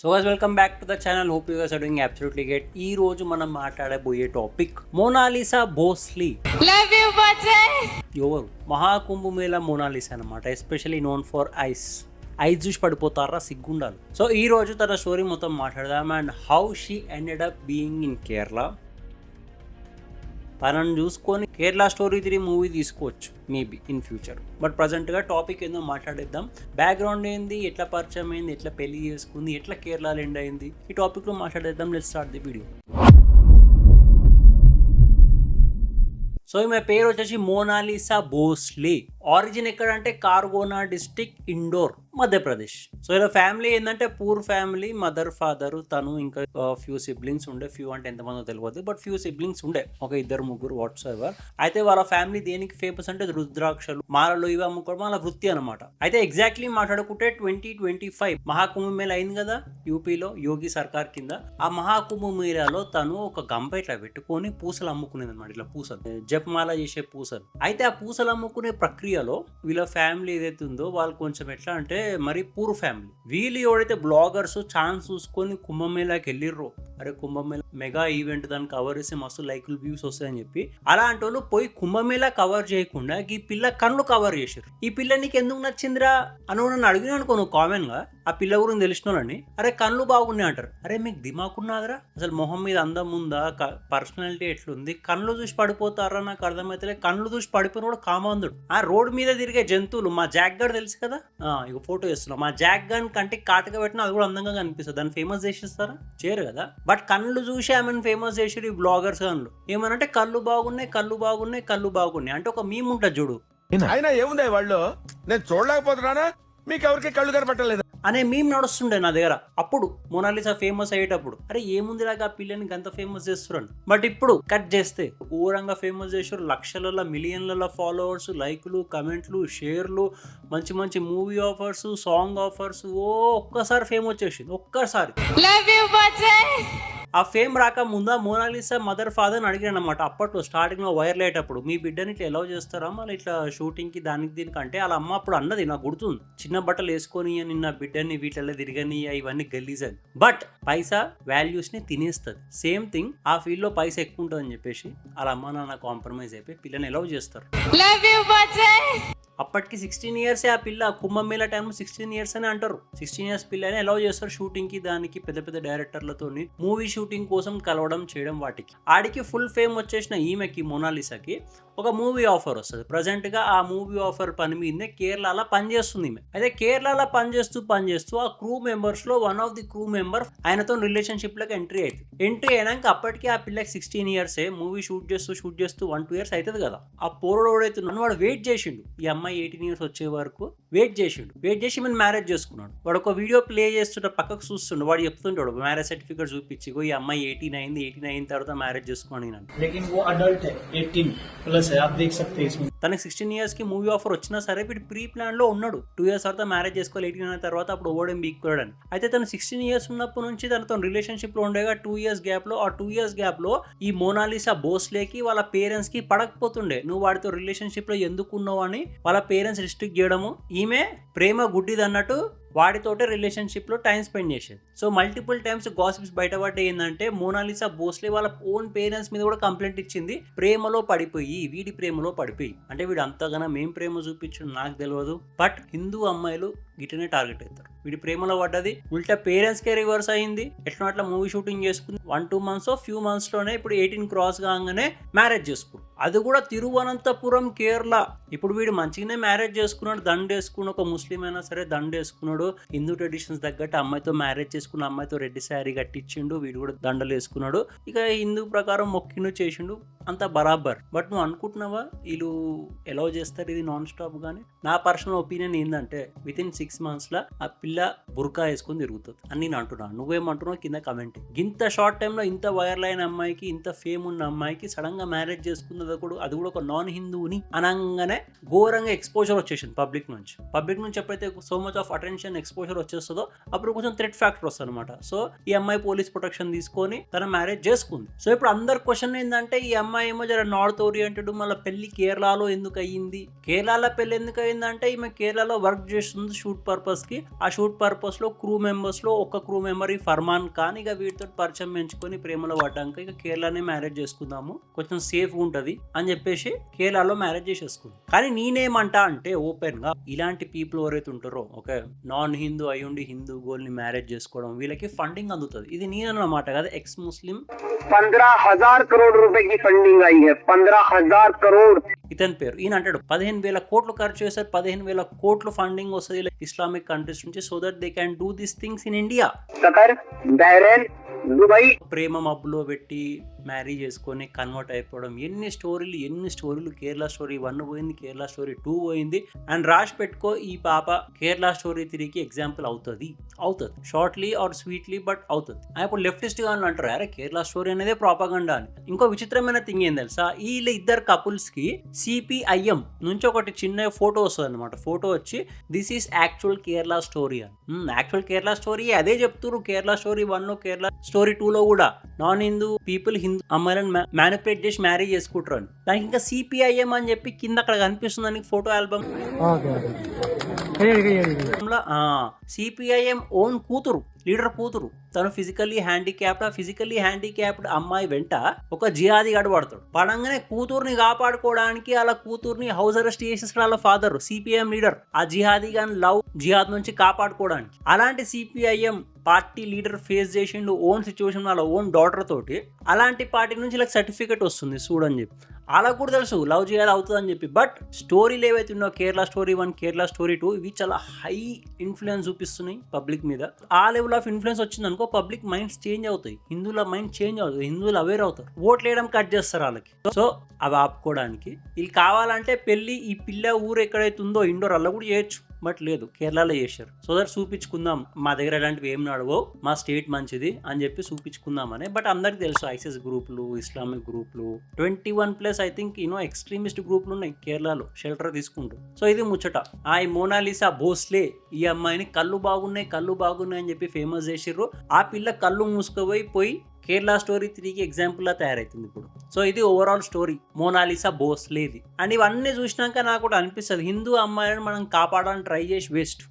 So guys, welcome back to the channel. Hope you guys are doing absolutely great. ఈ రోజు మనం మాట్లాడబోయే topic Monalisa Bhosle. Love you బచ్చే. ఎవరు? మహాకుంభమేళా మోనాలిసా అన్నమాట. ఎస్పెషల్లీ నోన్ ఫర్ ఐస్ చూసి పడిపోతారా, సిగ్గుండాలి. సో ఈ రోజు తన స్టోరీ మొత్తం మాట్లాడదాం and how she ended up being in Kerala. తనను చూసుకొని కేరళ స్టోరీ 3 మూవీ తీసుకోవచ్చు మేబీ ఇన్ ఫ్యూచర్. బట్ ప్రజెంట్గా టాపిక్ ఏందో మాట్లాడేద్దాం. బ్యాక్గ్రౌండ్ ఏంది, ఎట్లా పరిచయం అయింది, ఎట్లా పెళ్లి చేసుకుంది, ఎట్లా కేరళలో ఎండ్ అయింది, ఈ టాపిక్లో మాట్లాడేద్దాం. Let's start the video. So ఈమె పేరు వచ్చేసి మోనాలిసా భోస్లీ. ఆరిజిన్ ఎక్కడంటే కార్గోనా డిస్టిక్, ఇండోర్, మధ్యప్రదేశ్. సో ఇలా ఫ్యామిలీ ఏంటంటే పూర్ ఫ్యామిలీ, మదర్ ఫాదర్, తను ఇంకా ఫ్యూ సిబ్లింగ్స్ ఉండే. ఫ్యూ అంటే ఎంతమందో తెలియదు, బట్ ఫ్యూ సిబ్లింగ్స్ ఉండే, ఒక 2-3 వాట్స్ ఎవర్. అయితే వాళ్ళ ఫ్యామిలీ దేనికి ఫేమస్ అంటే రుద్రాక్షలు, మాలలు ఇవి అమ్ముకోవడం వాళ్ళ వృత్తి అనమాట. అయితే ఎగ్జాక్ట్లీ మాట్లాడుకుంటే 2025 మహాకుంభమేళా అయింది కదా యూపీలో, యోగి సర్కార్ కింద. ఆ మహాకుంభమేళాలో తను ఒక గంప ఇట్లా పెట్టుకొని పూసలు అమ్ముకునేది అనమాట. ఇట్లా పూసలు, జపమాల చేసే పూసలు. అయితే ఆ పూసలు అమ్ముకునే ప్రక్రియలో వీళ్ళ ఫ్యామిలీ ఏదైతే ఉందో వాళ్ళు కొంచెం ఎట్లా అంటే మరి పూర్ ఫ్యామిలీ. వీళ్ళు ఎవరైతే బ్లాగర్స్ ఛాన్స్ చూసుకొని కుంభమేళాకి వెళ్ళిర్రో, అరే కుంభమేళా మెగా ఈవెంట్ దాన్ని కవర్ చేసి మస్తు లైకులు, వ్యూస్ వస్తాయని చెప్పి అలాంటి వాళ్ళు పోయి కుంభమేళా కవర్ చేయకుండా ఈ పిల్ల కళ్ళు కవర్ చేసారు. ఈ పిల్ల నీకు ఎందుకు నచ్చిందిరా అని నన్ను అడిగిన అనుకో నువ్వు కామెంట్ గా, ఆ పిల్ల గురించి తెలిసిన వాళ్ళని, అరే కళ్ళు బాగున్నాయి అంటారు. అరే మీకు దిమాకున్నాదరా, అసలు మొహం మీద అందం ఉందా, పర్సనాలిటీ ఎట్లుంది, కళ్ళు చూసి పడిపోతారా నాకు అర్థమైతే. కళ్ళు చూసి పడిపోయిన కూడా కామందుడు. ఆ రోడ్ మీద తిరిగే జంతువులు, మా జాక్ గడ్ తెలుసు కదా, ఇక ఫోటో వేస్తున్నాం, మా జాక్ గన్ కంటికి కాటుగా పెట్టినా అది కూడా అందంగా కనిపిస్తుంది. దాన్ని ఫేమస్ చేసేస్తారా? చేయరు కదా. బట్ కళ్ళు చూసి ఆమెను ఫేమస్ చేసారు ఈ బ్లాగర్స్ కళ్ళు. ఏమనంటే కళ్ళు బాగున్నాయి, కళ్ళు బాగున్నాయి, కళ్ళు బాగున్నాయి అంటే ఒక మీమ్ ఉంటుంది చూడు. అయినా ఏముంది వాళ్ళు, నేను చూడలేకపోతున్నానా, మీకు ఎవరికి కళ్ళు కనపట్టలేదు అనే మీమ్ నడుస్తుండే నా దగ్గర అప్పుడు మోనాలిసా ఫేమస్ అయ్యేటప్పుడు. అరే ఏముంది లాగా ఆ పిల్లని గంత ఫేమస్ చేస్తున్నారు. బట్ ఇప్పుడు కట్ చేస్తే ఘోరంగా ఫేమస్ చేస్తారు. లక్షల మిలియన్ల ఫాలోవర్స్, లైకులు, కమెంట్లు, షేర్లు, మంచి మంచి మూవీ ఆఫర్స్, సాంగ్ ఆఫర్స్. ఒక్కసారి ఫేమ్ వచ్చేసింది, ఒక్కసారి. లవ్ యు బచ్చే. ఆ ఫేమ్ రాక ముందా మోనాలిసా మదర్ ఫాదర్ని అడిగాను అనమాట. అప్పట్లో స్టార్టింగ్ లో వైరల్ అయ్యేటప్పుడు, మీ బిడ్డని ఇట్లా ఎలా చేస్తారా మళ్ళీ ఇట్లా షూటింగ్ కి దానికి దీనికి అంటే, వాళ్ళ అమ్మ అప్పుడు అన్నది నాకు గుర్తుంది, చిన్న బట్టలు వేసుకొని నిన్న బిడ్డని వీటిల్లో తిరగని ఇవన్నీ గలీజ్ అని. బట్ పైసా వాల్యూస్ ని తినేస్తుంది. సేమ్ థింగ్ ఆ ఫీల్డ్ లో పైసా ఎక్కువ ఉంటుంది అని చెప్పేసి వాళ్ళ అమ్మ నాన్న కాంప్రమైజ్ అయిపోయి పిల్లని ఎలా చేస్తారు. లవ్ యు బచ్చే. అప్పటికి 16 ఇయర్స్ ఆ పిల్ల. కుంభమేళా టైంలో 16 ఇయర్స్ అని అంటారు. 16 ఇయర్స్ పిల్లని ఎలా చేస్తారు షూటింగ్ కి, దానికి పెద్ద పెద్ద డైరెక్టర్లతో మూవీ షూటింగ్ కోసం కలవడం చేయడం. వాటికి ఆడికి ఫుల్ ఫేమ్ వచ్చేసిన ఈమెకి, మోనాలిసాకి ఒక మూవీ ఆఫర్ వస్తుంది. ప్రజెంట్ గా ఆ మూవీ ఆఫర్ పని మీదనే కేరళలో పనిచేస్తుంది ఈమె. అయితే కేరళలో పనిచేస్తూ ఆ క్రూ మెంబర్స్ లో one of the crew member ఆయనతో రిలేషన్షిప్ లోకి ఎంట్రీ అయినాక అప్పటికి ఆ పిల్లకి 16 ఇయర్స్. మూవీ షూట్ చేస్తూ 1-2 ఇయర్స్ అవుతుంది కదా. ఆ పోరడు ఎవడైతున్నాడు వాడు వెయిట్ చేసిండు, ఈ అమ్మాయి 18 ఇయర్స్ వచ్చే వరకు వెయిట్ చేసి మనం మ్యారేజ్ చేసుకున్నాడు. వాడు ఒక వీడియో ప్లే చేస్తుంటే పక్కకు చూస్తుండే, వాడు చెప్తుంటాడు మ్యారేజ్ సర్టిఫికేట్ చూపించి, ఈ అమ్మాయి 18 అయిన తర్వాత మ్యారేజ్ చేసుకోండి. తనకి 16 ఇయర్స్ కి మూవీ ఆఫర్ వచ్చినా సరే వీడు ప్రీ ప్లాన్ లో ఉన్నాడు. 2 ఇయర్స్ తర్వాత మ్యారేజ్ చేసుకోవాలి, 18 అయిన తర్వాత అప్పుడు ఓడేం బీక్కోడని. అయితే తను 16 ఇయర్స్ ఉన్నప్పటి నుంచి తనతో రిలేషన్షిప్ లో ఉండేగా 2 ఇయర్స్ గ్యాప్ లో. ఆ 2 ఇయర్స్ గ్యాప్ లో ఈ మోనాలిసా భోస్లేకి వాళ్ళ పేరెంట్స్ కి పడకపోతుండే. నువ్వు వాడితో రిలేషన్షిప్ లో ఎందుకు ఉన్నావు అని వాళ్ళ పేరెంట్స్ రిస్ట్రిక్ట్ చేయడము. ఈమె ప్రేమ గుడ్డిది అన్నట్టు వాడితోటే రిలేషన్షిప్ లో టైం స్పెండ్ చేసేది. సో మల్టిపుల్ టైమ్స్ గాసిప్స్ బయటపడ్డాయి ఏంటంటే మోనాలిసా భోస్లే వాళ్ళ ఓన్ పేరెంట్స్ మీద కూడా కంప్లైంట్ ఇచ్చింది, వీడి ప్రేమలో పడిపోయి. అంటే వీడు అంతగానో మేం ప్రేమ చూపించు నాకు తెలియదు, బట్ హిందూ అమ్మాయిలు గిటనే టార్గెట్ అవుతారు. వీడి ప్రేమలో పడ్డది, ఉల్టా పేరెంట్స్ కే రివర్స్ అయింది. అట్లా మూవీ షూటింగ్ చేసుకుంది. 1-2 months ఫ్యూ మంత్స్ లోనే ఇప్పుడు 18 క్రాస్ కాగానే మ్యారేజ్ చేసుకున్నాడు. అది కూడా తిరువనంతపురం, కేరళ. ఇప్పుడు వీడు మంచిగానే మ్యారేజ్ చేసుకున్నాడు, దండేసుకుని, ఒక ముస్లిం అయినా సరే దండేసుకున్నాడు. హిందూ ట్రెడిషన్స్ తగ్గట్టు అమ్మాయితో మ్యారేజ్ చేసుకున్న, అమ్మాయితో రెడ్ శారీ కట్టించిండు. వీడు కూడా దండలు వేసుకున్నాడు. ఇక హిందూ ప్రకారం మొక్కిండు, చేసిండు, అంతా బరాబర్. బట్ నువ్వు అనుకుంటున్నావా వీళ్ళు ఎలా చేస్తారు ఇది నాన్ స్టాప్ గానీ? నా పర్సనల్ ఒపీనియన్ ఏంటంటే వితిన్ 6 months లా ఆ పిల్ల బుర్కా వేసుకొని తిరుగుతుంది అని నేను అంటున్నాను. నువ్వేమంటున్నావు కింద కమెంట్. ఇంత షార్ట్ టైంలో ఇంత వైరల్ అయిన అమ్మాయికి, ఇంత ఫేమ్ ఉన్న అమ్మాయికి సడన్ గా మ్యారేజ్ చేసుకున్న చదవకూడదు, అది కూడా ఒక నాన్ హిందూని అనగానే ఘోరంగా ఎక్స్పోజర్ వచ్చేసింది పబ్లిక్ నుంచి ఎప్పుడైతే so much of attention exposure వచ్చేస్తుందో అప్పుడు కొంచెం థ్రెట్ ఫ్యాక్టర్ వస్తుంది అనమాట. సో ఈ అమ్మాయి పోలీస్ ప్రొటెక్షన్ తీసుకొని తన మ్యారేజ్ చేసుకుంది. సో ఇప్పుడు అందరు క్వశ్చన్ ఏంటంటే ఈ అమ్మాయి ఏమో జర నార్త్ ఓరియంటెడ్, మళ్ళీ పెళ్లి కేరళలో ఎందుకు అయ్యింది, కేరళలో పెళ్లి ఎందుకు అయిందంటే ఈమె కేరళలో వర్క్ చేస్తుంది షూట్ పర్పస్ కి. ఆ షూట్ పర్పస్ లో క్రూ మెంబర్స్ లో ఒక క్రూ మెంబర్ ఈ ఫర్మాన్ ఖాన్, ఇక వీటితో పరిచయం పెంచుకొని ప్రేమలో పడ్డాక ఇక కేరళనే మ్యారేజ్ చేసుకుందాము, కొంచెం సేఫ్ ఉంటది అని చెప్పేసి కేరళలో మ్యారేజ్ చేసేసుకుంది. కానీ నేనేమంటా అంటే ఓపెన్ గా ఇలాంటి పీపుల్ ఎవరైతే ఉంటారో, ఓకే, నాన్ హిందూ అయ్యుండి హిందూ గోల్ ని మ్యారేజ్ చేసుకోవడం, వీళ్ళకి ఫండింగ్ అందుతుంది. ఇది నేనన్నమాట కదా, ఎక్స్ ముస్లిం 15,000 करोड़ रुपए की फंडिंग आई है, 15,000 करोड़. ఇతని పేరు ఈయన అంటాడు 15,000 కోట్లు ఖర్చు చేశారు, 15,000 కోట్లు ఫండింగ్ వస్తుంది ఇస్లామిక్ కంట్రీస్ నుంచి, so that they can do these things in India. Qatar, Bahrain, Dubai. ప్రేమ మబ్బులో పెట్టి మ్యారీ చేసుకొని కన్వర్ట్ అయిపోవడం, ఎన్ని స్టోరీలు. కేరళ స్టోరీ 1 పోయింది, కేరళ స్టోరీ 2 పోయింది. అండ్ రాసి పెట్టుకో, ఈ పాప కేరళ స్టోరీ 3కి ఎగ్జాంపుల్ అవుతుంది షార్ట్లీ ఆర్ స్వీట్లీ, బట్ అవుతుంది. ఇప్పుడు లెఫ్టిస్ట్ గా అంటారు అరే కేరళ స్టోరీ అనేది ప్రాపగండా అని. ఇంకో విచిత్రమైన థింగ్ ఏం తెలుసా, వీళ్ళ ఇద్దరు కపుల్స్ కి సిపిఐఎం నుంచి ఒకటి చిన్న ఫోటో వస్తుంది అనమాట. ఫోటో వచ్చి this is actual Kerala story అని. యాక్చువల్ కేరళ స్టోరీ అదే చెప్తున్నారు. కేరళ స్టోరీ 1లో, కేరళ స్టోరీ 2లో కూడా నాన్ హిందూ పీపుల్ హిందూ అమ్మాయిలను మ్యానిపులేట్ చేసి మ్యారేజ్ చేసుకుంటారు అని. దానికి ఇంకా సిపిఐఎం అని చెప్పి కింద అక్కడ కనిపిస్తుంది ఫోటో ఆల్బమ్. సిపిఐఎం ఓన్ కూతురు, లీడర్ కూతురు, తను ఫిజికల్లీ హ్యాండిక్యాప్డ్ అమ్మాయి వెంట ఒక జిహాదీ గడు పడతాడు. పడంగానే కూతుర్ని కాపాడుకోవడానికి అలా కూతుర్ని హౌస్ అరెస్ట్ చేసేసాడు వాళ్ళ ఫాదర్, సిపిఐఎం లీడర్, ఆ జిహాదీ గాని జిహాద్ నుంచి కాపాడుకోవడానికి. అలాంటి సిపిఐఎం పార్టీ లీడర్ ఫేస్ చేసిండు ఓన్ సిచ్యువేషన్ వాళ్ళ ఓన్ డాటర్ తోటి. అలాంటి పార్టీ నుంచి ఇలా సర్టిఫికేట్ వస్తుంది చూడని చెప్పి. అలా కూడా తెలుసు లవ్ జిహాద్ అవుతుందని చెప్పి. బట్ స్టోరీలు ఏవైతే ఉన్నాయో కేరళ స్టోరీ 1, కేరళ స్టోరీ 2, ఇవి చాలా హై ఇన్ఫ్లుయెన్స్ చూపిస్తున్నాయి పబ్లిక్ మీద. ఆ లెవెల్ ఆఫ్ ఇన్ఫ్లుయెన్స్ వచ్చింది అనుకో, పబ్లిక్ మైండ్స్ చేంజ్ అవుతాయి, హిందువుల మైండ్ చేంజ్ అవుతుంది, హిందువులు అవేర్ అవుతారు, ఓట్లు వేయడం కట్ చేస్తారు వాళ్ళకి. సో అవి ఆపుకోవడానికి వీళ్ళు కావాలంటే పెళ్లి ఈ పిల్ల ఊరు ఎక్కడైతే ఉందో ఇండోర్ అలా కూడా చేయొచ్చు. బట్ లేదు, కేరళలో చేశారు. సో దట్ చూపించుకుందాం మా దగ్గర ఎలాంటివి ఏం నడవో, మా స్టేట్ మంచిది అని చెప్పి చూపించుకుందామని. బట్ అందరికి తెలుసు ఐసిస్ గ్రూపులు, ఇస్లామిక్ గ్రూపులు 21+ ఐ థింక్ ఎక్స్ట్రీమిస్ట్ గ్రూపులు ఉన్నాయి కేరళలో షెల్టర్ తీసుకుంటూ. సో ఇది ముచ్చట. ఈ మోనాలిసా భోస్లే ఈ అమ్మాయిని కళ్ళు బాగున్నాయి అని చెప్పి ఫేమస్ చేసిర్రు. ఆ పిల్ల కళ్ళు మూసుకుపోయి కేరళ స్టోరీ 3కి ఎగ్జాంపుల్ లా తయారైతుంది ఇప్పుడు. సో ఇది ఓవరాల్ స్టోరీ మోనాలిసా భోస్లేది. అండ్ ఇవన్నీ చూసినాక నాకు కూడా అనిపిస్తుంది, హిందూ అమ్మాయిలను మనం కాపాడాలని ట్రై చేసి వేస్ట్.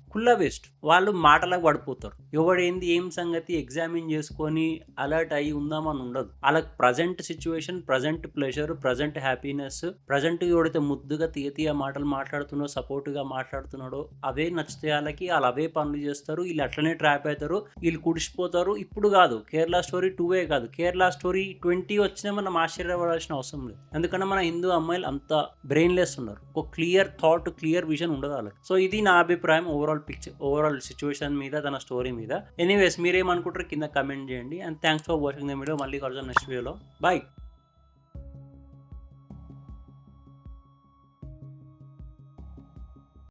వాళ్ళు మాటలకు పడిపోతారు. ఎవడేంది ఏం సంగతి ఎగ్జామిన్ చేసుకొని అలర్ట్ అయ్యి ఉందామని ఉండదు. వాళ్ళకి present situation, present pleasure, present happiness, present ఎవడైతే ముద్దుగా తీయ మాటలు మాట్లాడుతున్నాడో, సపోర్ట్గా మాట్లాడుతున్నాడో అవే నచ్చితే వాళ్ళకి, వాళ్ళు అవే పనులు చేస్తారు. వీళ్ళు అట్లనే ట్రాప్ అవుతారు, వీళ్ళు కుడిసిపోతారు. ఇప్పుడు కాదు కేరళ స్టోరీ 2 కాదు, కేరళ స్టోరీ 20 వచ్చినా మనం ఆశ్చర్యపడాల్సిన అవసరం లేదు. ఎందుకంటే మన హిందూ అమ్మాయిలు అంత బ్రెయిన్లెస్ ఉన్నారు. ఒక క్లియర్ థాట్, క్లియర్ విజన్ ఉండదు వాళ్ళకి. సో ఇది నా అభిప్రాయం ఓవరాల్ సిచ్యువేషన్ మీద, తన స్టోరీ మీద. ఎనీవేస్ మీరేమనుకుంటారు కింద కమెంట్ చేయండి. And thanks for watching the video. మళ్ళీ కలుద్దాం నెక్స్ట్ వీడియోలో. బాయ్.